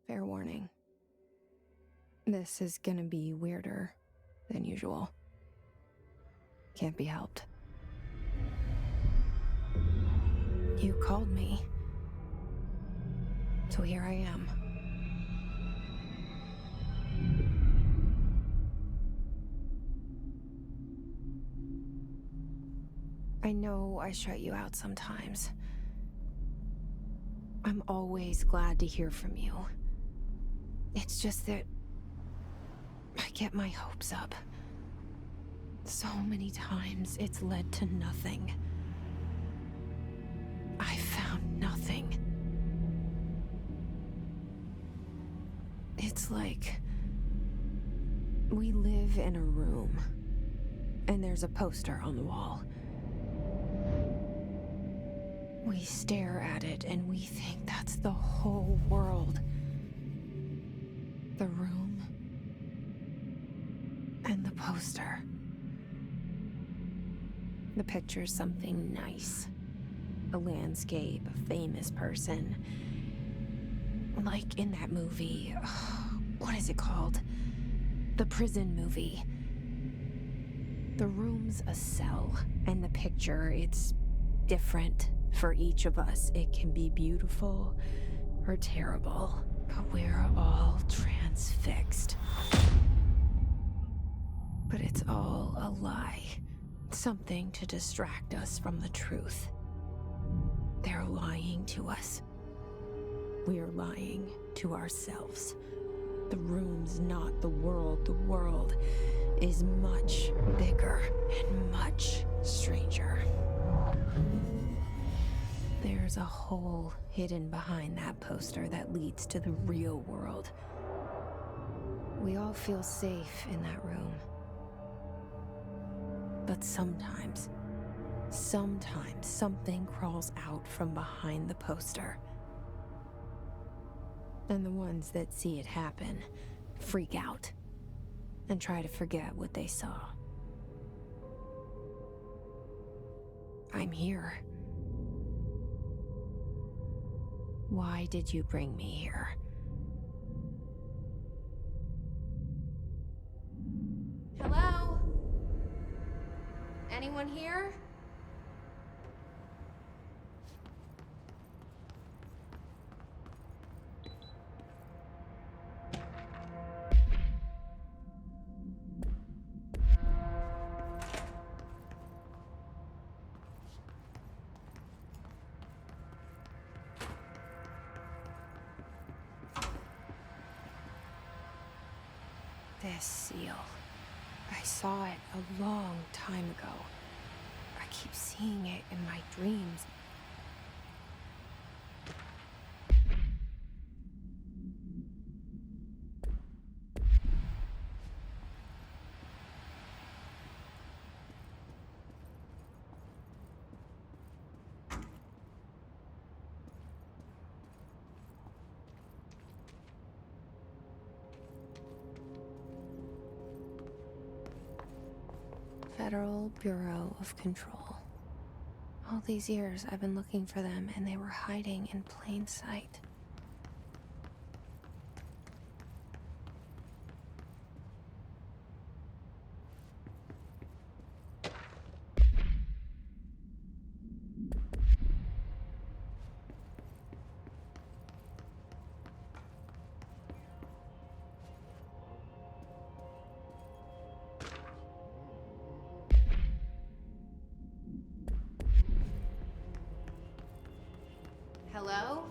Fair warning. This is gonna be weirder than usual. Can't be helped. You called me. So here I am. I know I shut you out sometimes. I'm always glad to hear from you. It's just that I get my hopes up. So many times it's led to nothing. I found nothing. It's like we live in a room, and there's a poster on the wall. We stare at it and we think that's the whole world. The room and the poster. The picture's something nice. A landscape, a famous person. Like in that movie, what is it called? The prison movie. The room's a cell, and the picture, it's different for each of us. It can be beautiful or terrible, but we're all transfixed. But it's all a lie. Something to distract us from the truth. They're lying to us. We're lying to ourselves. The room's not the world. The world is much bigger and much stranger. There's a hole hidden behind that poster that leads to the real world. We all feel safe in that room. But sometimes something crawls out from behind the poster. And the ones that see it happen freak out and try to forget what they saw. I'm here. Why did you bring me here? Hello? Anyone here? This seal. I saw it a long time ago. I keep seeing it in my dreams. Federal Bureau of Control. All these years I've been looking for them, and they were hiding in plain sight. Hello?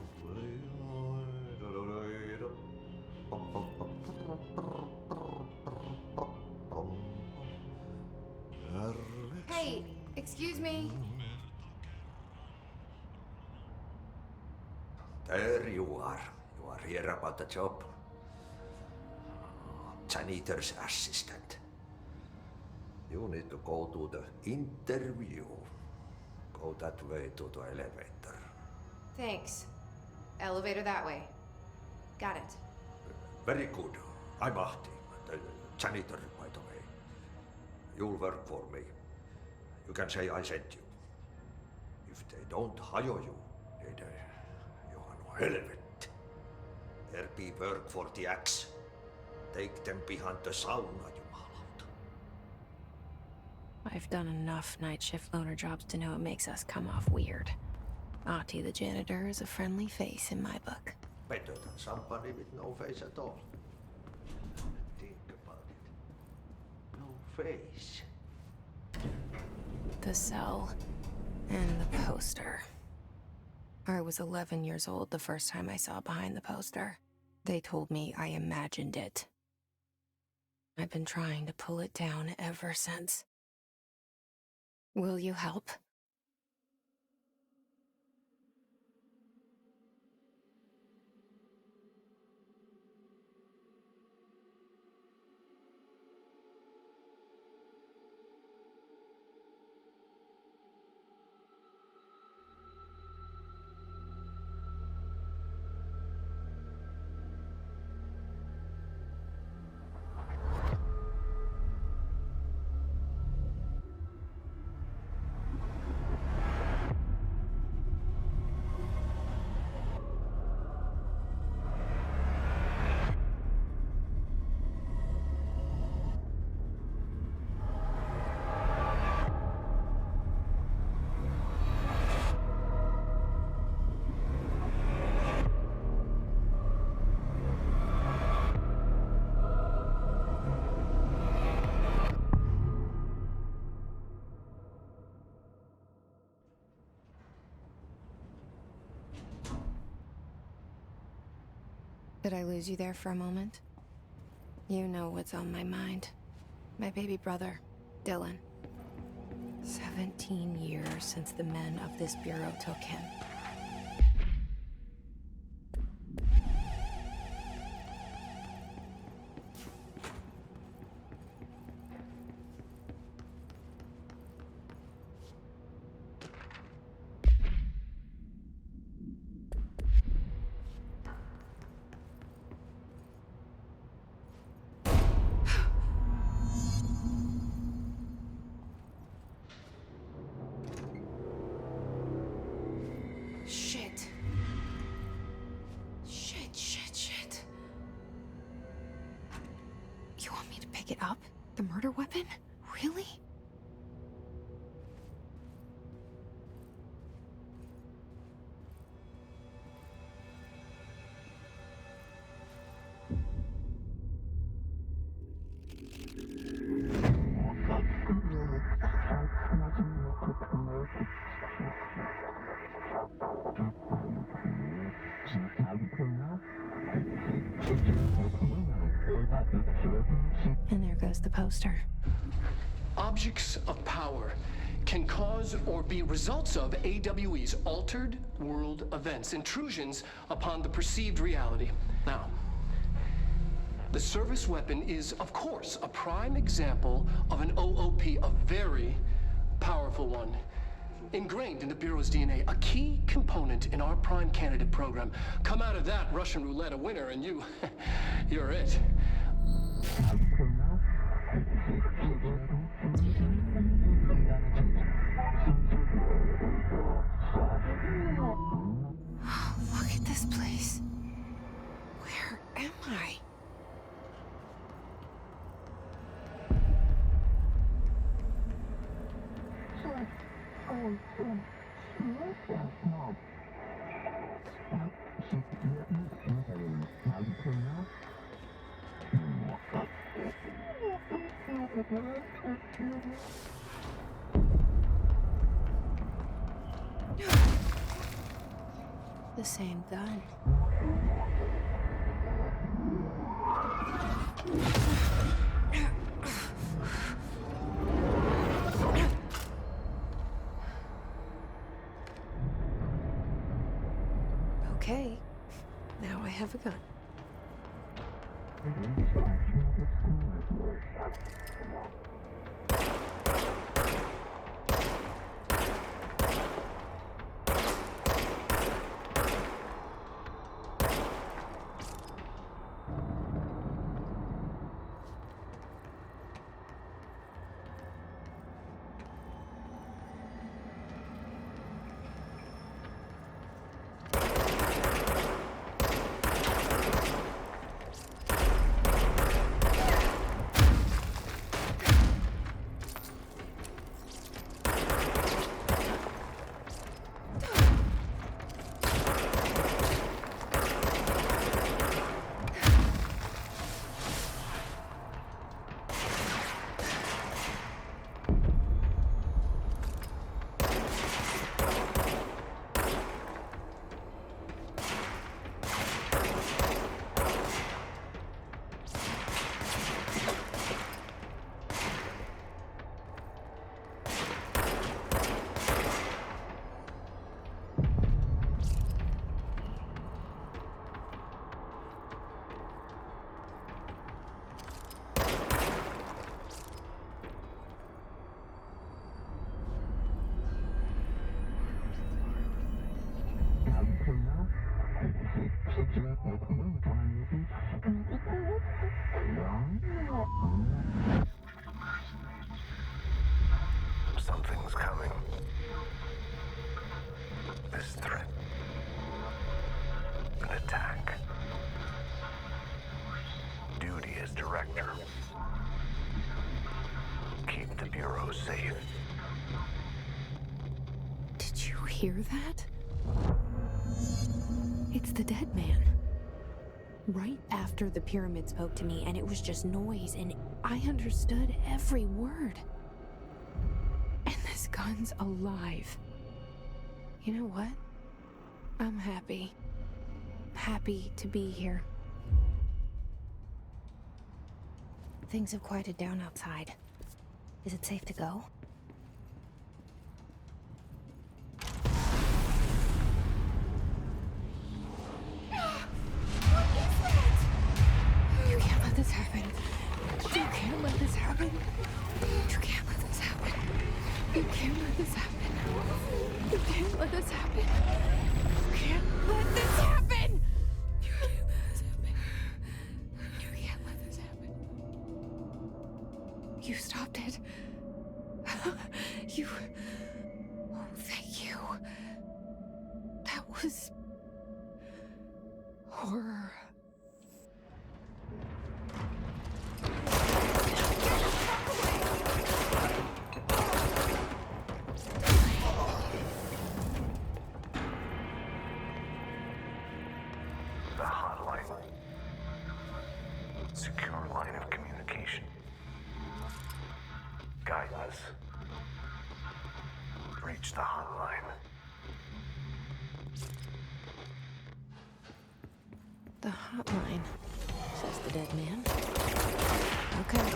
Hey, excuse me. There you are. You are here about the job. Janitor's assistant. You need to go to the interview. Go that way to the elevator. Thanks. Elevator that way. Got it. Very good. I'm Ahti, the janitor, by the way. You'll work for me. You can say I sent you. If they don't hire you, niin you are no helvet. There be work for the axe. Take them behind the sauna, jumalauta. I've done enough night shift loner jobs to know it makes us come off weird. Ahti the janitor is a friendly face in my book. Better than somebody with no face at all. Think about it. No face. The cell and the poster. I was 11 years old the first time I saw behind the poster. They told me I imagined it. I've been trying to pull it down ever since. Will you help? Did I lose you there for a moment? You know what's on my mind. My baby brother, Dylan. 17 years since the men of this bureau took him. Shit. Shit. You want me to pick it up? The murder weapon? Really? And there goes the poster. Objects of power can cause or be results of AWE's altered world events, intrusions upon the perceived reality. Now, the service weapon is, of course, a prime example of an OOP, a very powerful one. Ingrained in the Bureau's DNA, a key component in our prime candidate program. Come out of that Russian roulette a winner and you're it. Look at this place. Where am I? The same gun. Okay, now I have a gun. safe. Did you hear that? It's the dead man. Right after the pyramid spoke to me, and it was just noise, and I understood every word. And this gun's alive. You know what? I'm happy. Happy to be here. Things have quieted down outside. Is it safe to go? You can't let this happen. You can't let this happen. You can't let this happen. You can't let this happen. You can't let this happen. You can't let this happen. You can't let this happen. You can't let this happen. You stopped it. You... Oh, thank you. That was... horror. The hotline. Secure line of communication. Guide us. Reach the hotline. The hotline, says the dead man. Okay.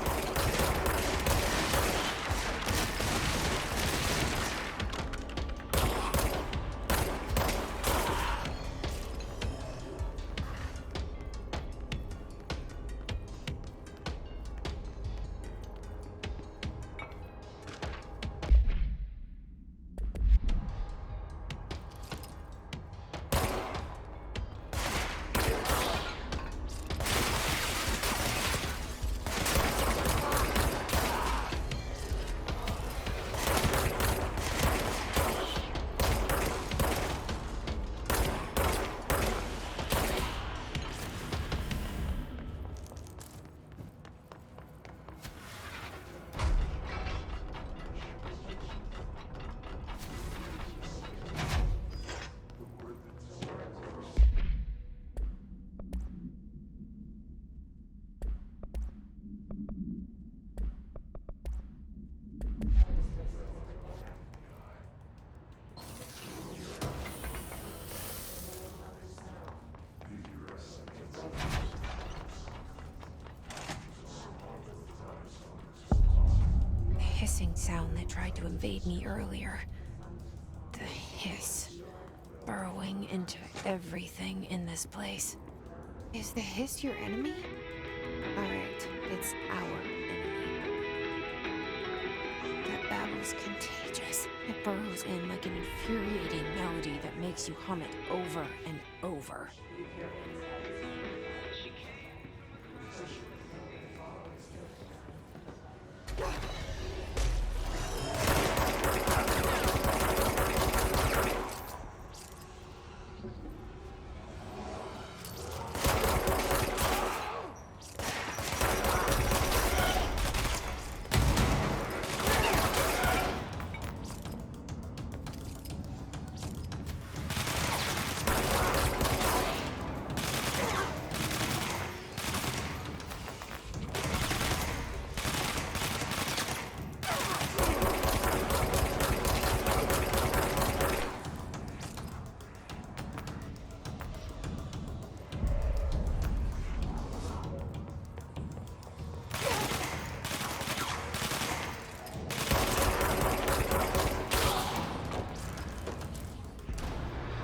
Hissing sound that tried to invade me earlier. The hiss, burrowing into everything in this place. Is the hiss your enemy? Alright, it's our enemy. That babble's contagious. It burrows in like an infuriating melody that makes you hum it over and over.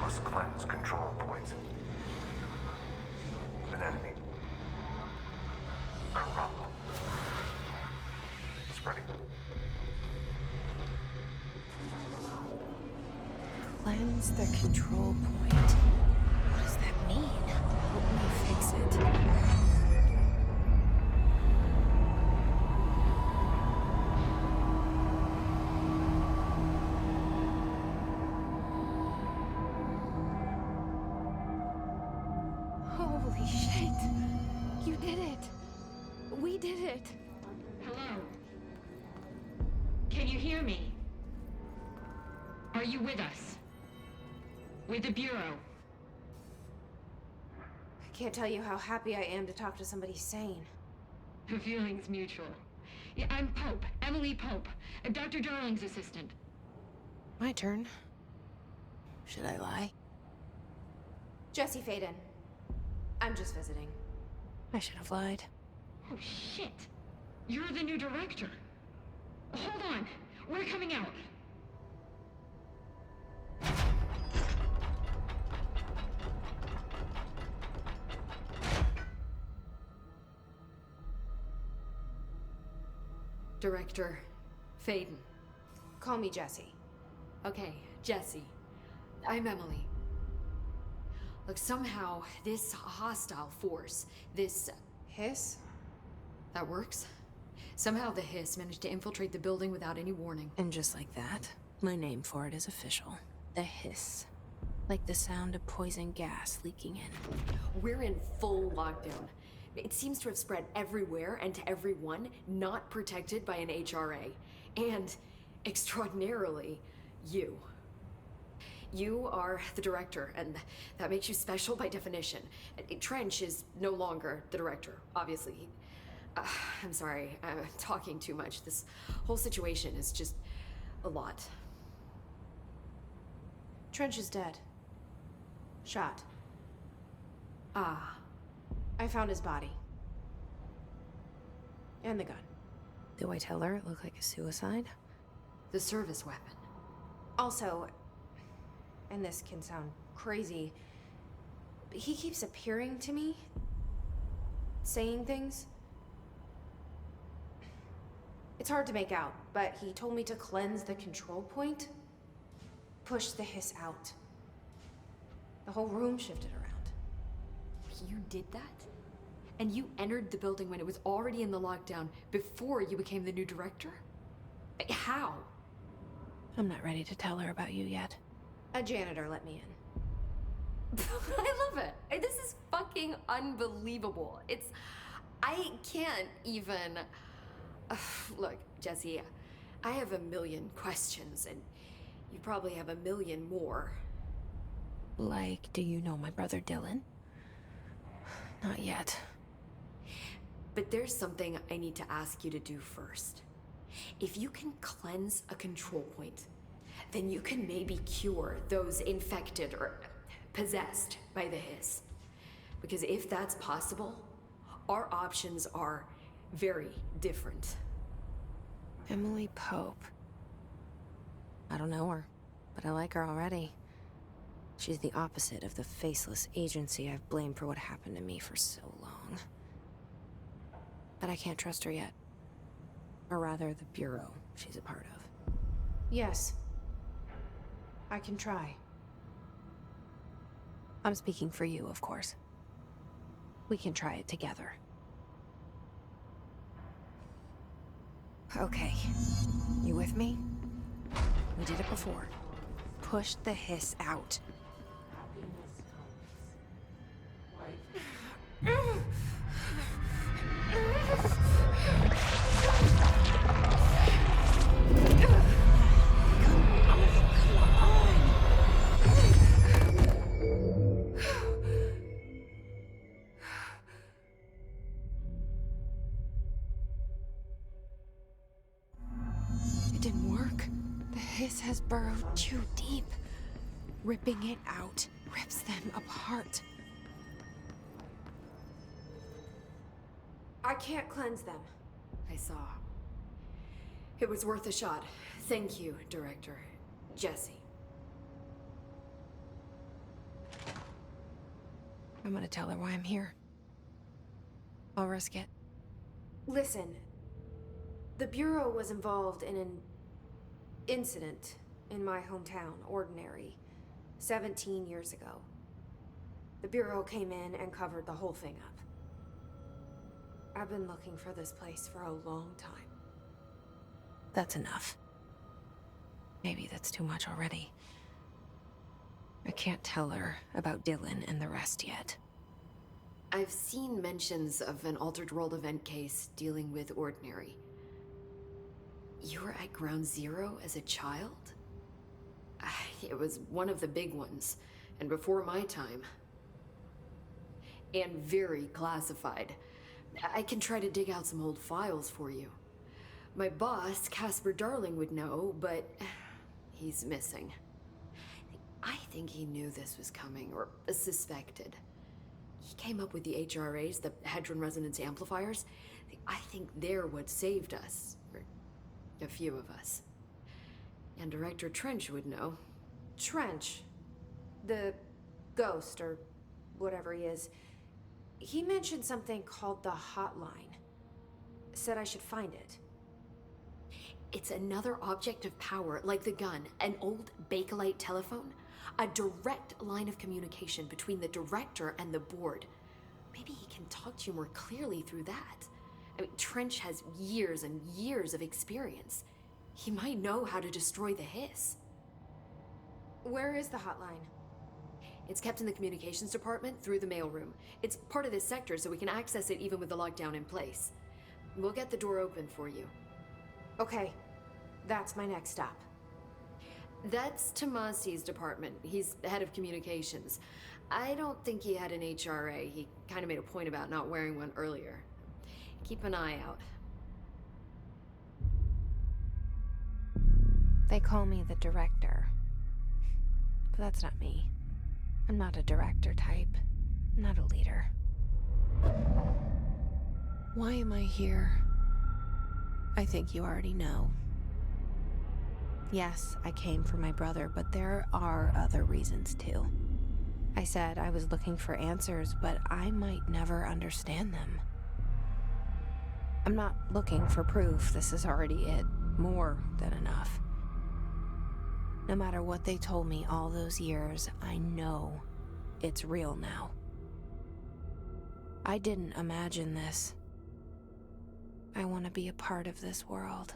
Must cleanse control points. An enemy. Corrupt. Spreading. Cleanse the control point. What does that mean? Help me fix it. Holy shit! You did it! We did it! Hello. Can you hear me? Are you with us? With the Bureau? I can't tell you how happy I am to talk to somebody sane. The feeling's mutual. Yeah, I'm Pope. Emily Pope. Dr. Darling's assistant. My turn. Should I lie? Jesse Faden. I'm just visiting. I should have lied. Oh, shit. You're the new director. Hold on. We're coming out. Director Faden. Call me Jesse. Okay, Jesse. I'm Emily. Look, somehow this hostile force, this... Hiss? that works? Somehow the Hiss managed to infiltrate the building without any warning. And just like that, my name for it is official. The hiss. Like the sound of poison gas leaking in. We're in full lockdown. It seems to have spread everywhere and to everyone not protected by an HRA. And, extraordinarily, you. You are the director, and that makes you special by definition. Trench is no longer the director, obviously. I'm sorry, I'm talking too much. This whole situation is just a lot. Trench is dead. Shot. Ah. I found his body. And the gun. Do I tell her it looked like a suicide? The service weapon. Also, and this can sound crazy, but he keeps appearing to me. Saying things. It's hard to make out, but he told me to cleanse the control point. Push the hiss out. The whole room shifted around. You did that? And you entered the building when it was already in the lockdown before you became the new director? How? I'm not ready to tell her about you yet. A janitor let me in. I love it. This is fucking unbelievable. I can't even... Look, Jesse, I have a million questions, and you probably have a million more. Like, do you know my brother Dylan? Not yet. But there's something I need to ask you to do first. If you can cleanse a control point, then you can maybe cure those infected or possessed by the hiss. Because if that's possible, our options are very different. Emily Pope. I don't know her, but I like her already. She's the opposite of the faceless agency I've blamed for what happened to me for so long. But I can't trust her yet. Or rather, the Bureau she's a part of. Yes. I can try. I'm speaking for you, of course. We can try it together. Okay. You with me? We did it before. Push the hiss out. It didn't work. The hiss has burrowed too deep. Ripping it out rips them apart. I can't cleanse them. I saw. It was worth a shot. Thank you, Director Jesse. I'm gonna tell her why I'm here. I'll risk it. Listen. The Bureau was involved in an incident in my hometown, Ordinary, 17 years ago. The Bureau came in and covered the whole thing up. I've been looking for this place for a long time. That's enough. Maybe that's too much already. I can't tell her about Dylan and the rest yet. I've seen mentions of an Altered World event case dealing with Ordinary. You were at Ground Zero as a child? It was one of the big ones, and before my time. And very classified. I can try to dig out some old files for you. My boss, Casper Darling, would know, but he's missing. I think he knew this was coming, or suspected. He came up with the HRAs, the Hadron Resonance Amplifiers. I think they're what saved us, or a few of us. And Director Trench would know. Trench. The ghost, or whatever he is. He mentioned something called the Hotline. Said I should find it. It's another object of power, like the gun, an old Bakelite telephone. A direct line of communication between the director and the board. Maybe he can talk to you more clearly through that. I mean, Trench has years and years of experience. He might know how to destroy the Hiss. Where is the hotline? It's kept in the communications department through the mailroom. It's part of this sector, so we can access it even with the lockdown in place. We'll get the door open for you. Okay, that's my next stop. That's Tomasi's department. He's head of communications. I don't think he had an HRA. He kind of made a point about not wearing one earlier. Keep an eye out. They call me the director. But that's not me. I'm not a director type. I'm not a leader. Why am I here? I think you already know. Yes, I came for my brother, but there are other reasons too. I said I was looking for answers, but I might never understand them. I'm not looking for proof. This is already it. More than enough. No matter what they told me all those years, I know it's real now. I didn't imagine this. I want to be a part of this world.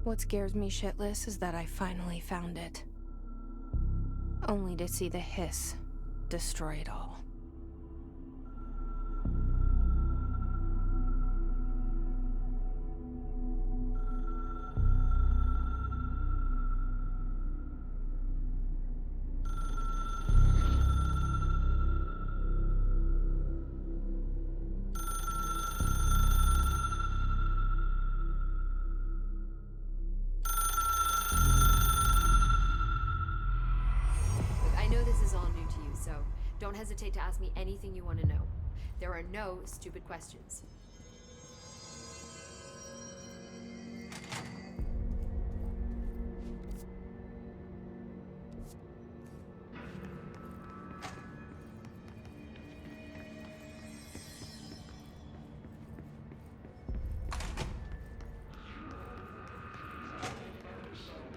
What scares me shitless is that I finally found it. Only to see the Hiss destroy it all. Don't hesitate to ask me anything you want to know. There are no stupid questions.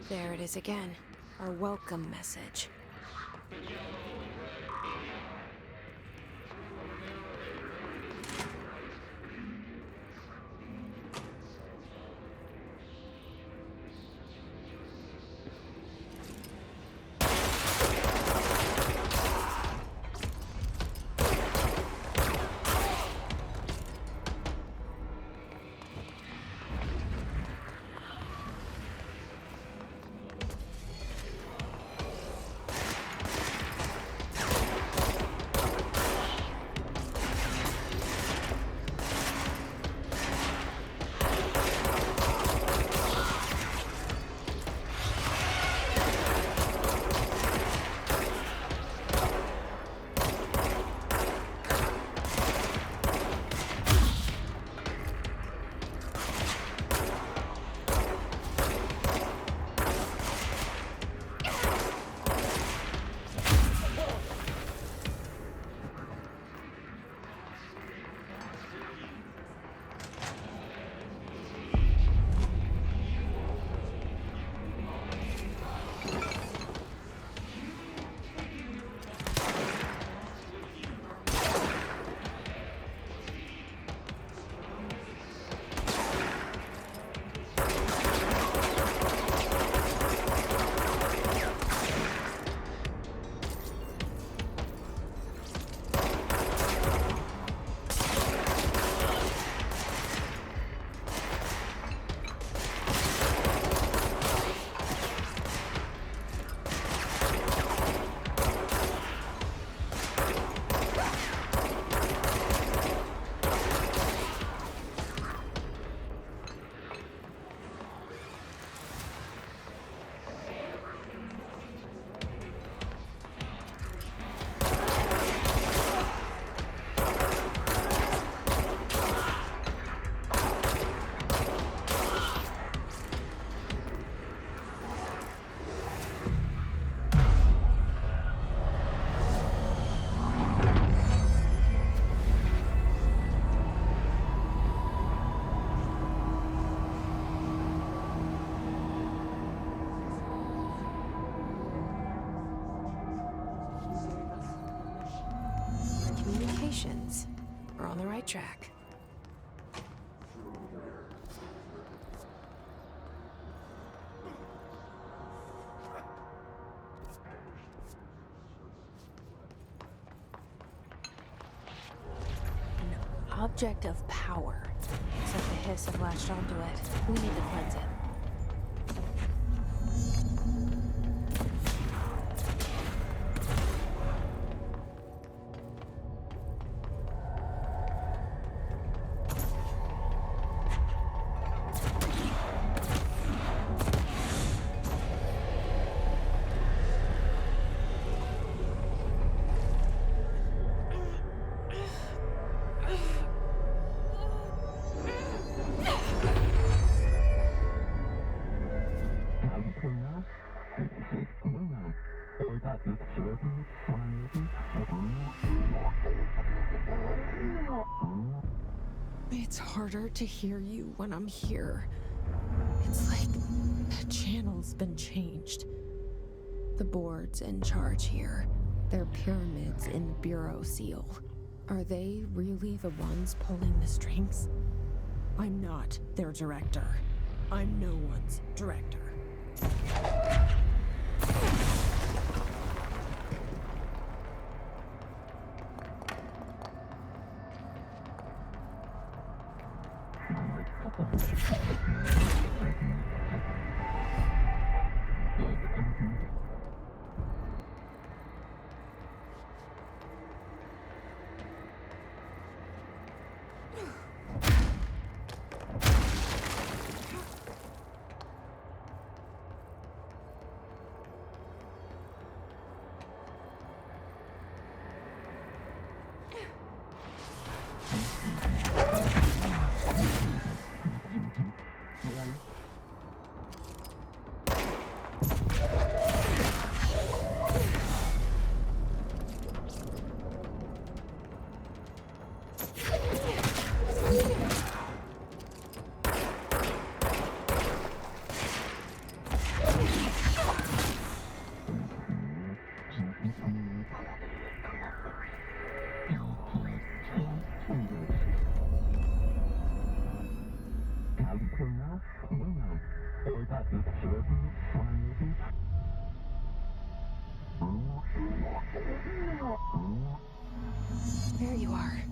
There it is again. Our welcome message. Congratulations. We're on the right track. An object of power. Except the hiss have latched onto it. We need to cleanse it. It's harder to hear you when I'm here. It's like the channel's been changed. The board's in charge here. They're pyramids in the Bureau seal. Are they really the ones pulling the strings? I'm not their director. I'm no one's director. There you are.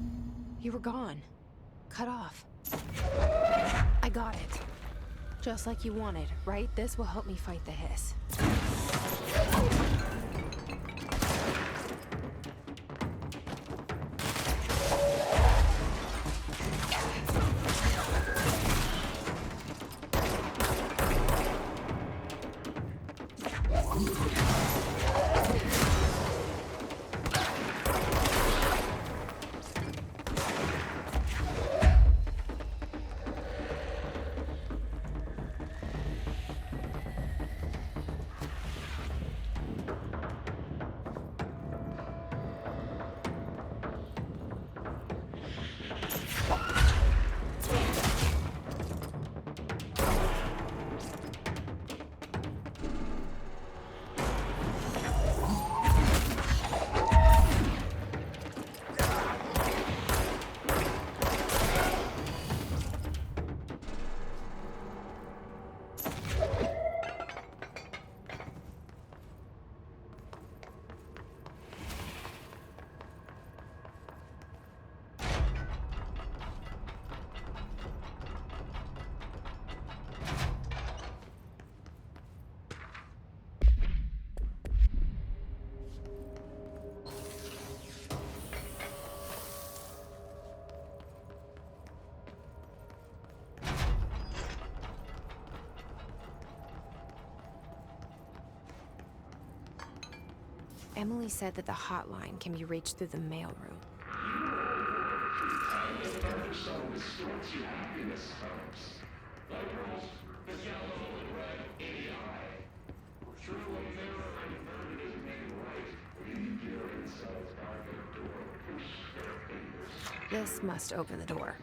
You were gone. Cut off. I got it. Just like you wanted, right? This will help me fight the hiss. Emily said that the hotline can be reached through the mailroom. This must open the door.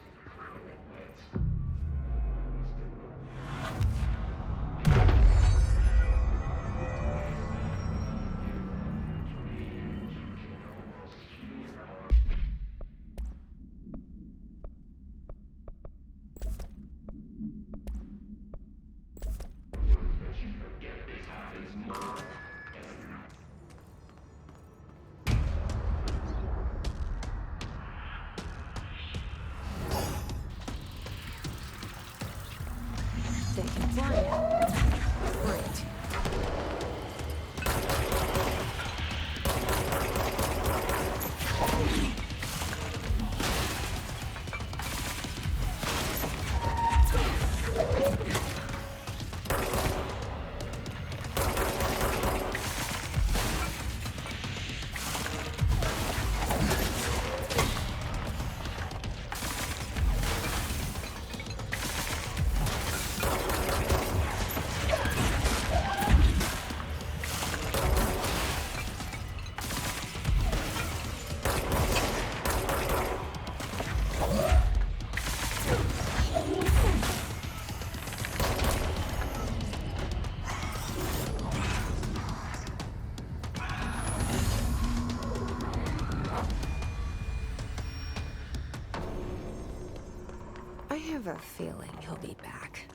have a feeling he'll be back.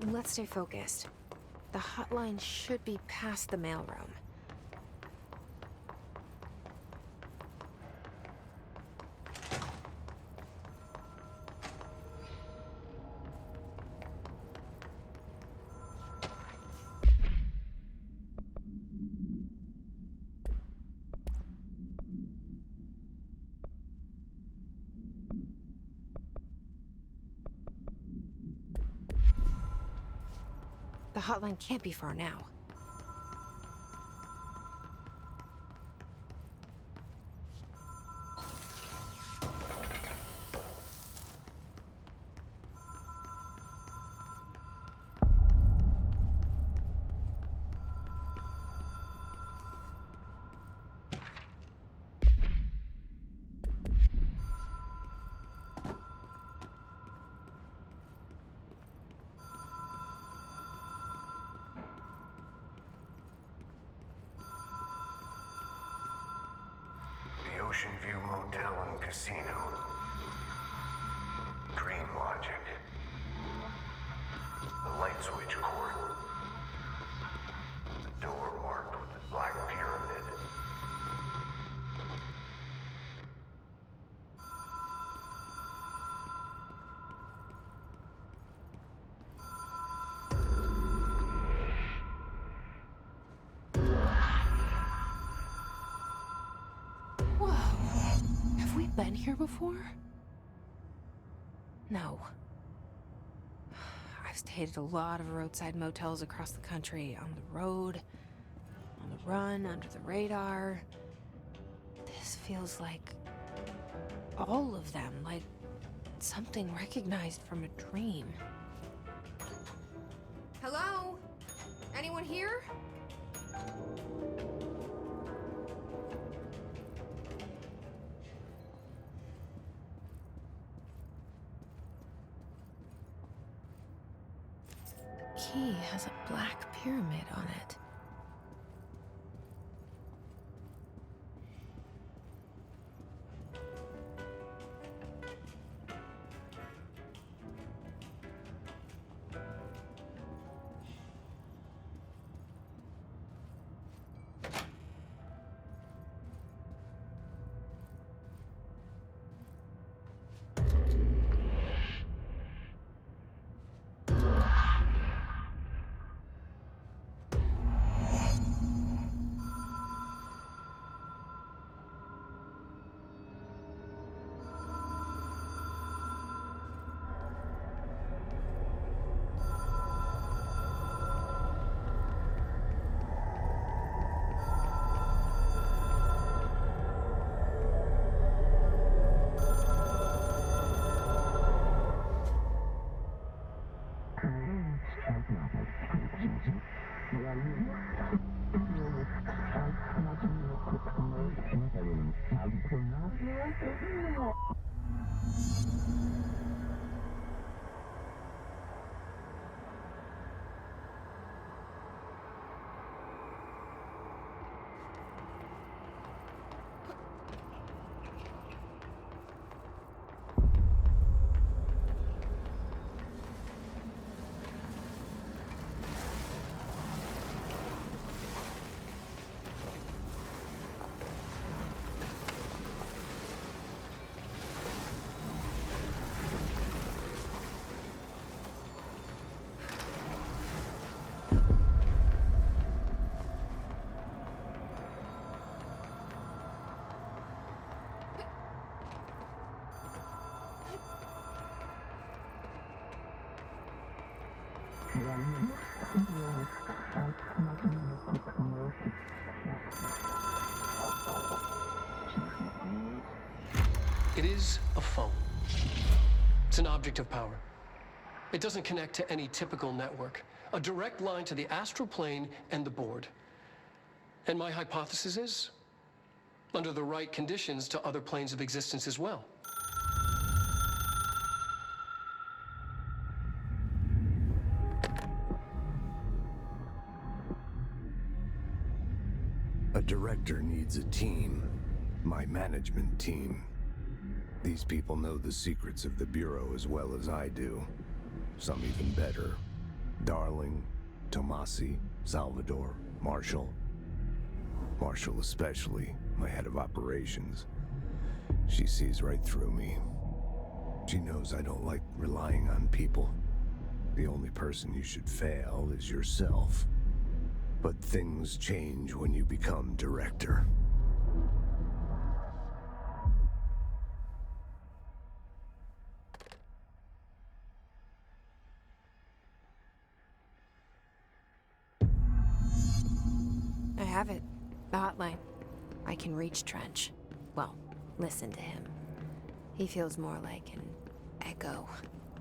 Let's stay focused. The hotline should be past the mailroom. The hotline can't be far now. The Ocean View Motel and Casino. Dream Logic. The light switch cord. The door marked with the Black Pyramid. Whoa. Have we been here before? No. I've stayed at a lot of roadside motels across the country, on the road, on the run, under the radar. This feels like all of them, like something recognized from a dream. Hello? Anyone here? The key has a black pyramid on it. It is a phone. It's an object of power. It doesn't connect to any typical network. A direct line to the astral plane and the board. And my hypothesis is, under the right conditions, to other planes of existence as well. A director needs a team. My management team. These people know the secrets of the Bureau as well as I do. Some even better. Darling, Tomasi, Salvador, Marshall. Marshall especially, my head of operations. She sees right through me. She knows I don't like relying on people. The only person you should fail is yourself. But things change when you become director. I have it. The hotline. I can reach Trench. Well, listen to him. He feels more like an echo.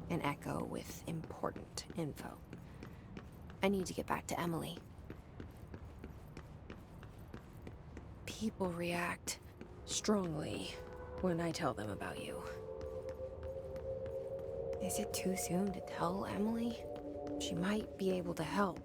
An echo with important info. I need to get back to Emily. People react strongly when I tell them about you. Is it too soon to tell Emily? She might be able to help.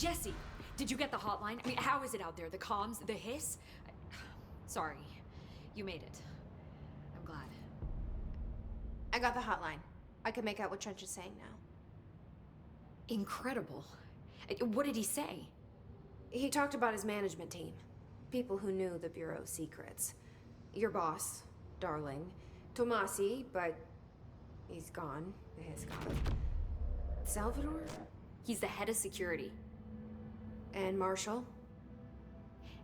Jesse, did you get the hotline? I mean, how is it out there? The comms, the hiss? Sorry, you made it. I'm glad. I got the hotline. I can make out what Trench is saying now. Incredible. What did he say? He talked about his management team. People who knew the Bureau's secrets. Your boss, Darling. Tomasi, but he's gone. The hiss gone. Salvador? He's the head of security. And Marshall?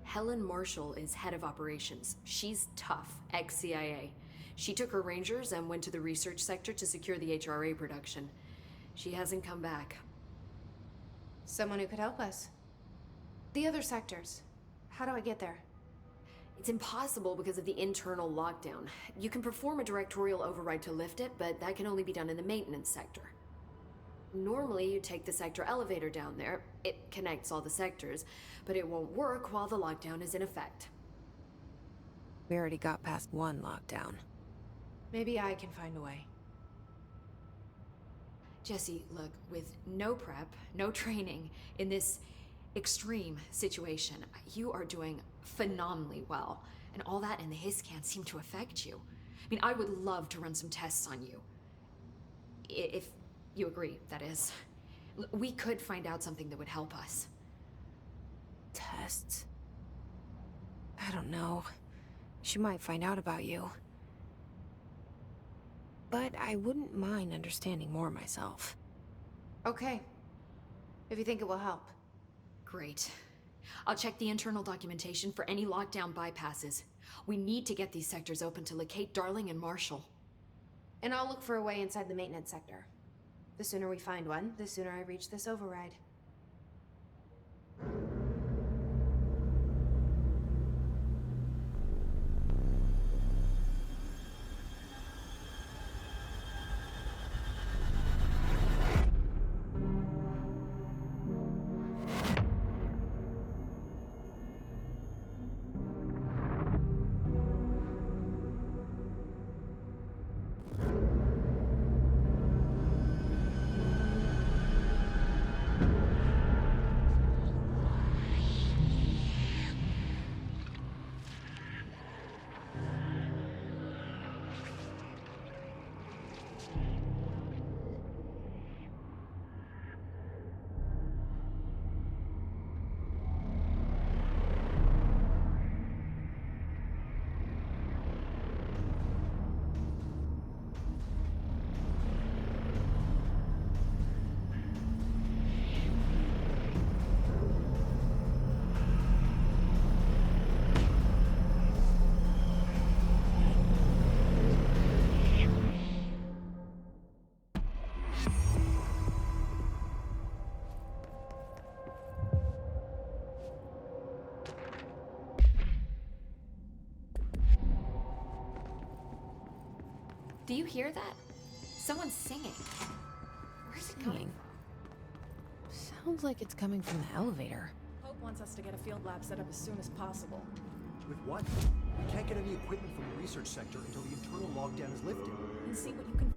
Helen Marshall is head of operations. She's tough, ex-CIA. She took her Rangers and went to the research sector to secure the HRA production. She hasn't come back. Someone who could help us. The other sectors. How do I get there? It's impossible because of the internal lockdown. You can perform a directorial override to lift it, but that can only be done in the maintenance sector. Normally, you take the sector elevator down there. It connects all the sectors, but it won't work while the lockdown is in effect. We already got past one lockdown. Maybe I can find a way. Jesse, look, with no prep, no training, in this extreme situation, you are doing phenomenally well. And all that and the hiss can't seem to affect you. I mean, I would love to run some tests on you. If you agree, that is. We could find out something that would help us. Tests? I don't know. She might find out about you. But I wouldn't mind understanding more myself. Okay. If you think it will help. Great. I'll check the internal documentation for any lockdown bypasses. We need to get these sectors open to locate Darling and Marshall. And I'll look for a way inside the maintenance sector. The sooner we find one, the sooner I reach this override. Do you hear that? Someone's singing. Where's it coming from? Sounds like it's coming from the elevator. Hope wants us to get a field lab set up as soon as possible. With what? We can't get any equipment from the research sector until the internal lockdown is lifted. And see what you can